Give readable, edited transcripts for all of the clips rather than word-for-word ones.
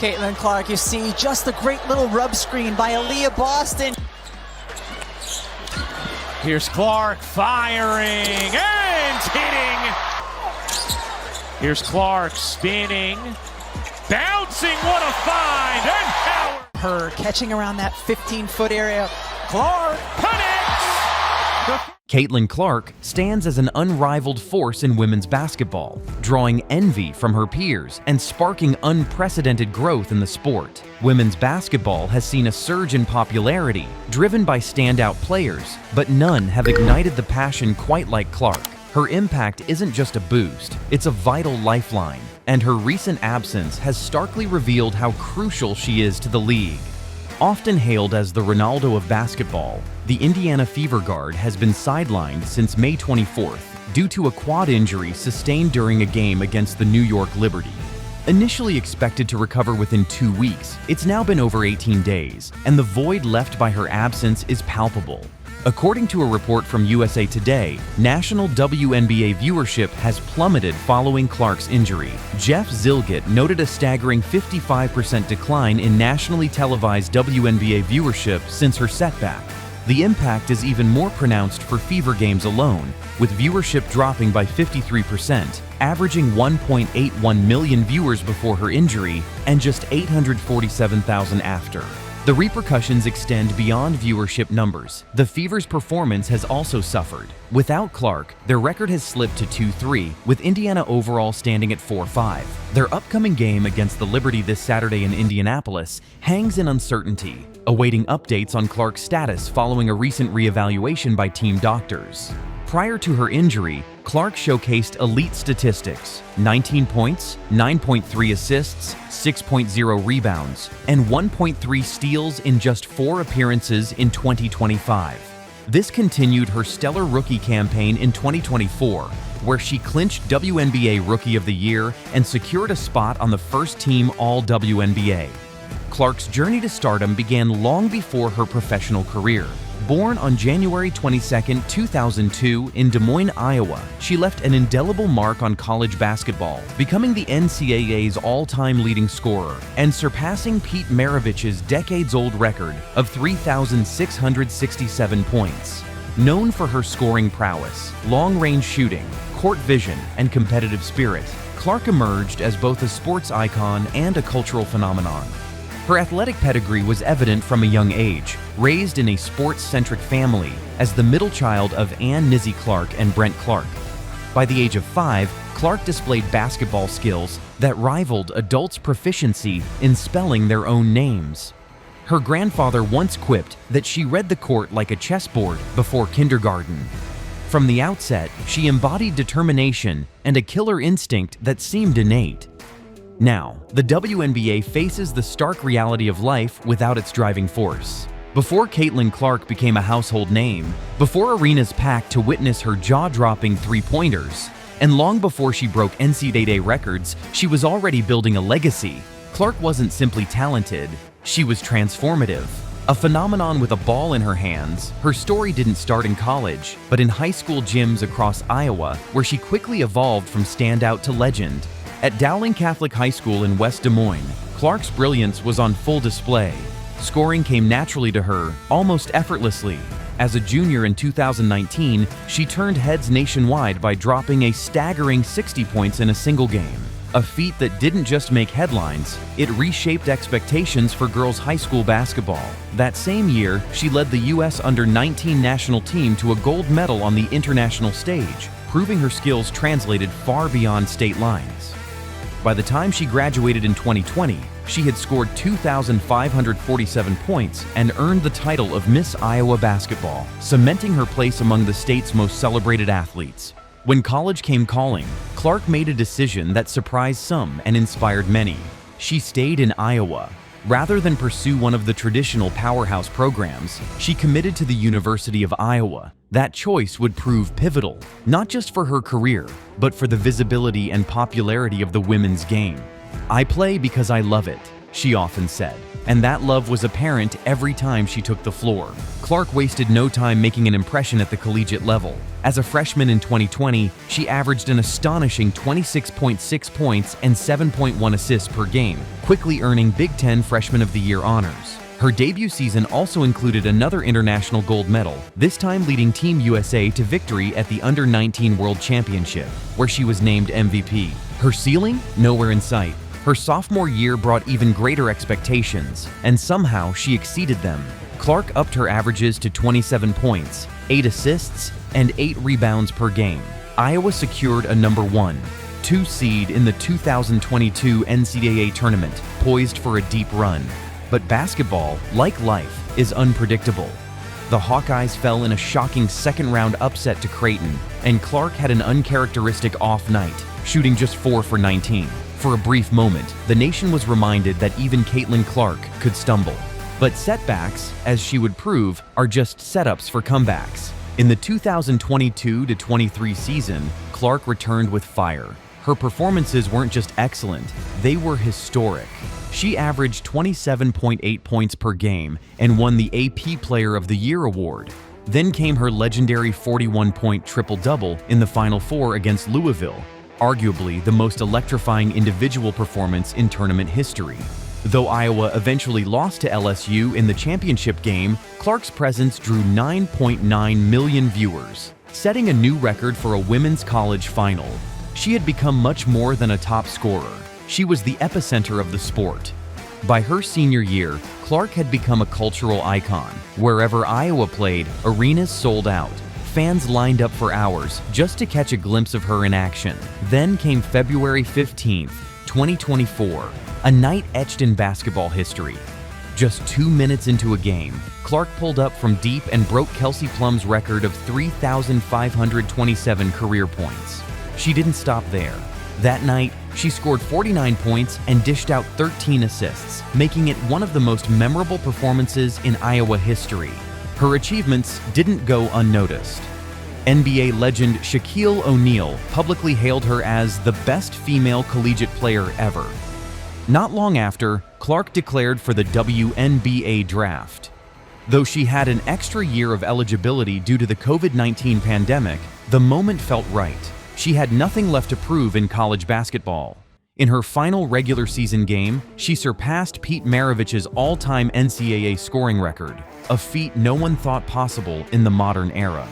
Caitlin Clark, you see just the great little rub screen by Aaliyah Boston. Here's Clark firing and hitting. Here's Clark spinning, bouncing, what a find, and power. Her catching around that 15-foot area. Clark connects. Caitlin Clark stands as an unrivaled force in women's basketball, drawing envy from her peers and sparking unprecedented growth in the sport. Women's basketball has seen a surge in popularity, driven by standout players, but none have ignited the passion quite like Clark. Her impact isn't just a boost, it's a vital lifeline, and her recent absence has starkly revealed how crucial she is to the league. Often hailed as the Ronaldo of basketball, the Indiana Fever guard has been sidelined since May 24th due to a quad injury sustained during a game against the New York Liberty. Initially expected to recover within 2 weeks, it's now been over 18 days, and the void left by her absence is palpable. According to a report from USA Today, national WNBA viewership has plummeted following Clark's injury. Jeff Zilgett noted a staggering 55% decline in nationally televised WNBA viewership since her setback. The impact is even more pronounced for Fever games alone, with viewership dropping by 53%, averaging 1.81 million viewers before her injury and just 847,000 after. The repercussions extend beyond viewership numbers. The Fever's performance has also suffered. Without Clark, their record has slipped to 2-3, with Indiana overall standing at 4-5. Their upcoming game against the Liberty this Saturday in Indianapolis hangs in uncertainty, awaiting updates on Clark's status following a recent reevaluation by team doctors. Prior to her injury, Clark showcased elite statistics: 19 points, 9.3 assists, 6.0 rebounds, and 1.3 steals in just 4 appearances in 2025. This continued her stellar rookie campaign in 2024, where she clinched WNBA Rookie of the Year and secured a spot on the first-team All-WNBA. Clark's journey to stardom began long before her professional career. Born on January 22, 2002 in Des Moines, Iowa, she left an indelible mark on college basketball, becoming the NCAA's all-time leading scorer and surpassing Pete Maravich's decades-old record of 3,667 points. Known for her scoring prowess, long-range shooting, court vision, and competitive spirit, Clark emerged as both a sports icon and a cultural phenomenon. Her athletic pedigree was evident from a young age, raised in a sports-centric family as the middle child of Ann Nizzy Clark and Brent Clark. By the age of 5, Clark displayed basketball skills that rivaled adults' proficiency in spelling their own names. Her grandfather once quipped that she read the court like a chessboard before kindergarten. From the outset, she embodied determination and a killer instinct that seemed innate. Now, the WNBA faces the stark reality of life without its driving force. Before Caitlin Clark became a household name, before arenas packed to witness her jaw-dropping three-pointers, and long before she broke NCAA records, she was already building a legacy. Clark wasn't simply talented, she was transformative. A phenomenon with a ball in her hands, her story didn't start in college, but in high school gyms across Iowa, where she quickly evolved from standout to legend. At Dowling Catholic High School in West Des Moines, Clark's brilliance was on full display. Scoring came naturally to her, almost effortlessly. As a junior in 2019, she turned heads nationwide by dropping a staggering 60 points in a single game. A feat that didn't just make headlines, it reshaped expectations for girls' high school basketball. That same year, she led the U.S. Under-19 national team to a gold medal on the international stage, proving her skills translated far beyond state lines. By the time she graduated in 2020, she had scored 2,547 points and earned the title of Miss Iowa Basketball, cementing her place among the state's most celebrated athletes. When college came calling, Clark made a decision that surprised some and inspired many. She stayed in Iowa. Rather than pursue one of the traditional powerhouse programs, she committed to the University of Iowa. That choice would prove pivotal, not just for her career, but for the visibility and popularity of the women's game. "I play because I love it," she often said. And that love was apparent every time she took the floor. Clark wasted no time making an impression at the collegiate level. As a freshman in 2020, she averaged an astonishing 26.6 points and 7.1 assists per game, quickly earning Big Ten Freshman of the Year honors. Her debut season also included another international gold medal, this time leading Team USA to victory at the Under-19 World Championship, where she was named MVP. Her ceiling? Nowhere in sight. Her sophomore year brought even greater expectations, and somehow she exceeded them. Clark upped her averages to 27 points, 8 assists, and 8 rebounds per game. Iowa secured a number 1-2 seed in the 2022 NCAA tournament, poised for a deep run. But basketball, like life, is unpredictable. The Hawkeyes fell in a shocking second-round upset to Creighton, and Clark had an uncharacteristic off night, shooting just 4 for 19. For a brief moment, the nation was reminded that even Caitlin Clark could stumble. But setbacks, as she would prove, are just setups for comebacks. In the 2022-23 season, Clark returned with fire. Her performances weren't just excellent, they were historic. She averaged 27.8 points per game and won the AP Player of the Year award. Then came her legendary 41-point triple-double in the Final Four against Louisville, arguably the most electrifying individual performance in tournament history. Though Iowa eventually lost to LSU in the championship game, Clark's presence drew 9.9 million viewers, setting a new record for a women's college final. She had become much more than a top scorer. She was the epicenter of the sport. By her senior year, Clark had become a cultural icon. Wherever Iowa played, arenas sold out. Fans lined up for hours just to catch a glimpse of her in action. Then came February 15th, 2024, a night etched in basketball history. Just 2 minutes into a game, Clark pulled up from deep and broke Kelsey Plum's record of 3,527 career points. She didn't stop there. That night, she scored 49 points and dished out 13 assists, making it one of the most memorable performances in Iowa history. Her achievements didn't go unnoticed. NBA legend Shaquille O'Neal publicly hailed her as the best female collegiate player ever. Not long after, Clark declared for the WNBA draft. Though she had an extra year of eligibility due to the COVID-19 pandemic, the moment felt right. She had nothing left to prove in college basketball. In her final regular season game, she surpassed Pete Maravich's all-time NCAA scoring record, a feat no one thought possible in the modern era.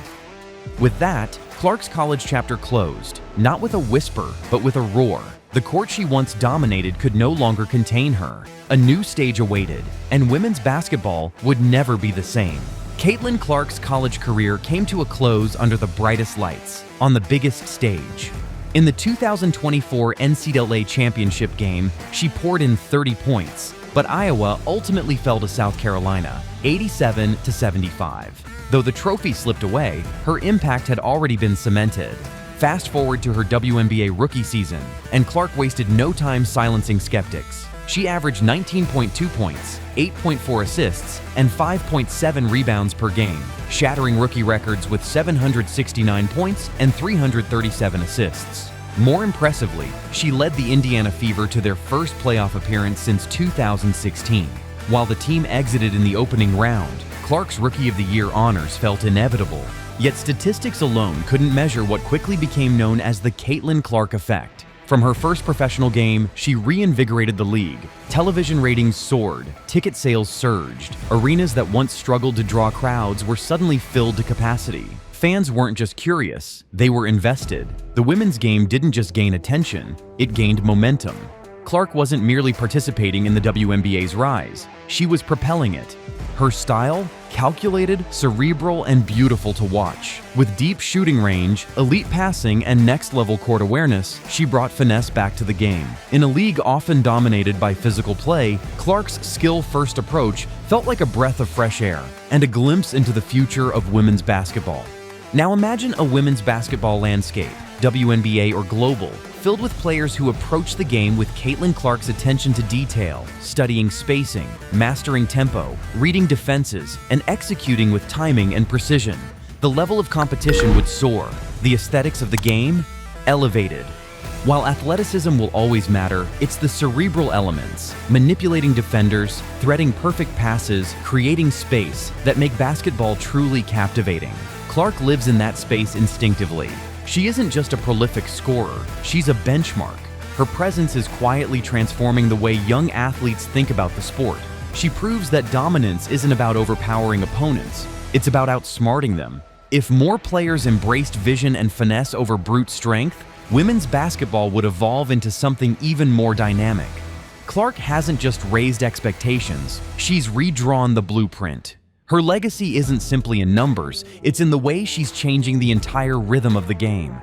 With that, Clark's college chapter closed, not with a whisper, but with a roar. The court she once dominated could no longer contain her. A new stage awaited, and women's basketball would never be the same. Caitlin Clark's college career came to a close under the brightest lights, on the biggest stage. In the 2024 NCAA championship game, she poured in 30 points, but Iowa ultimately fell to South Carolina, 87-75. Though the trophy slipped away, her impact had already been cemented. Fast forward to her WNBA rookie season, and Clark wasted no time silencing skeptics. She averaged 19.2 points, 8.4 assists, and 5.7 rebounds per game, shattering rookie records with 769 points and 337 assists. More impressively, she led the Indiana Fever to their first playoff appearance since 2016. While the team exited in the opening round, Clark's Rookie of the Year honors felt inevitable. Yet statistics alone couldn't measure what quickly became known as the Caitlin Clark effect. From her first professional game, she reinvigorated the league. Television ratings soared, ticket sales surged. Arenas that once struggled to draw crowds were suddenly filled to capacity. Fans weren't just curious, they were invested. The women's game didn't just gain attention, it gained momentum. Clark wasn't merely participating in the WNBA's rise, she was propelling it. Her style? Calculated, cerebral, and beautiful to watch. With deep shooting range, elite passing, and next-level court awareness, she brought finesse back to the game. In a league often dominated by physical play, Clark's skill-first approach felt like a breath of fresh air and a glimpse into the future of women's basketball. Now imagine a women's basketball landscape, WNBA or global, filled with players who approach the game with Caitlin Clark's attention to detail, studying spacing, mastering tempo, reading defenses, and executing with timing and precision. The level of competition would soar, the aesthetics of the game elevated. While athleticism will always matter, it's the cerebral elements, manipulating defenders, threading perfect passes, creating space, that make basketball truly captivating. Clark lives in that space instinctively. She isn't just a prolific scorer, she's a benchmark. Her presence is quietly transforming the way young athletes think about the sport. She proves that dominance isn't about overpowering opponents, it's about outsmarting them. If more players embraced vision and finesse over brute strength, women's basketball would evolve into something even more dynamic. Clark hasn't just raised expectations, she's redrawn the blueprint. Her legacy isn't simply in numbers, it's in the way she's changing the entire rhythm of the game.